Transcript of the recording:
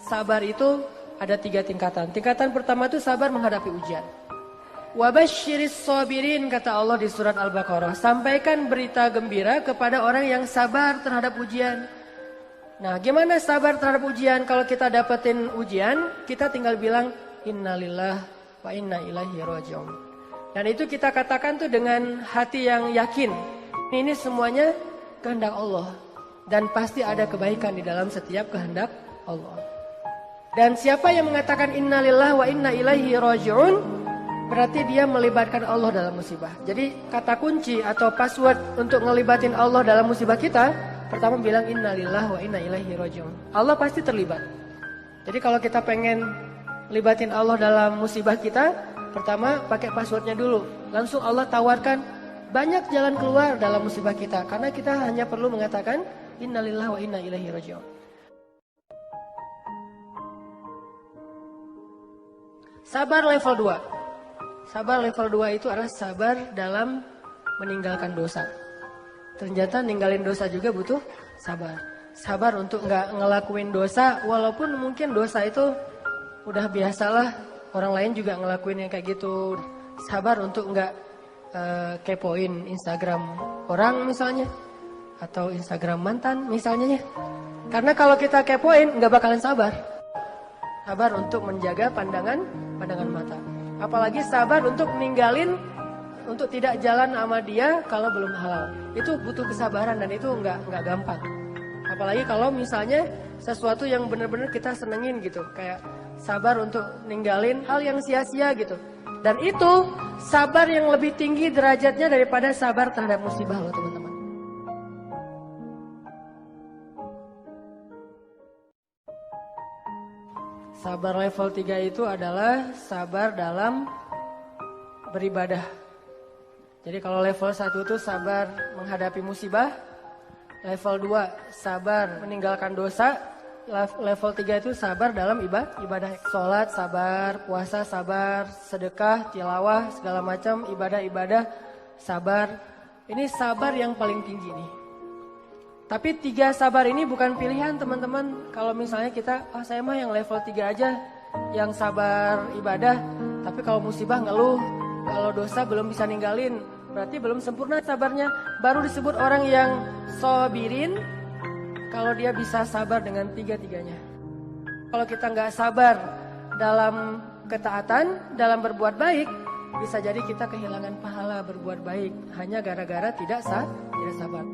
sabar itu ada 3 tingkatan. Tingkatan pertama itu sabar menghadapi ujian. Wabasyiris sabirin, kata Allah di surat Al-Baqarah. Sampaikan berita gembira kepada orang yang sabar terhadap ujian. Nah, gimana sabar terhadap ujian? Kalau kita dapetin ujian, kita tinggal bilang innalillah wa inna ilaihi raji'un. Dan itu kita katakan tuh dengan hati yang yakin. Ini semuanya kehendak Allah. Dan pasti ada kebaikan di dalam setiap kehendak Allah. Dan siapa yang mengatakan innalillah wa inna ilaihi raji'un, berarti dia melibatkan Allah dalam musibah. Jadi kata kunci atau password untuk ngelibatin Allah dalam musibah kita, pertama bilang innalillah wa inna ilaihi raji'un. Allah pasti terlibat. Jadi kalau kita pengen libatin Allah dalam musibah kita, pertama pakai passwordnya dulu. Langsung Allah tawarkan banyak jalan keluar dalam musibah kita. Karena kita hanya perlu mengatakan innalillah wa inna ilaihi raji'un. Sabar level 2. Sabar level 2 itu adalah sabar dalam meninggalkan dosa. Ternyata ninggalin dosa juga butuh sabar. Sabar untuk nggak ngelakuin dosa, walaupun mungkin dosa itu udah biasalah, orang lain juga ngelakuin yang kayak gitu. Sabar untuk nggak kepoin Instagram orang misalnya, atau Instagram mantan misalnya ya. Karena kalau kita kepoin nggak bakalan sabar. Sabar untuk menjaga pandangan mata. Apalagi sabar untuk ninggalin, untuk tidak jalan sama dia kalau belum halal. Itu butuh kesabaran dan itu nggak gampang. Apalagi kalau misalnya sesuatu yang benar-benar kita senengin gitu. Kayak sabar untuk ninggalin hal yang sia-sia gitu. Dan itu sabar yang lebih tinggi derajatnya daripada sabar terhadap musibah loh teman-teman. Sabar level 3 itu adalah sabar dalam beribadah. Jadi kalau level 1 itu sabar menghadapi musibah. Level 2 sabar meninggalkan dosa. Level 3 itu sabar dalam ibadah. Sholat sabar, puasa sabar, sedekah, tilawah, segala macam ibadah-ibadah sabar. Ini sabar yang paling tinggi nih. Tapi 3 sabar ini bukan pilihan teman-teman. Kalau misalnya kita, saya mah yang level 3 aja, yang sabar ibadah. Tapi kalau musibah ngeluh, kalau dosa belum bisa ninggalin, berarti belum sempurna sabarnya. Baru disebut orang yang sabirin, kalau dia bisa sabar dengan 3-tiganya. Kalau kita nggak sabar dalam ketaatan, dalam berbuat baik, bisa jadi kita kehilangan pahala berbuat baik. Hanya gara-gara tidak sabar.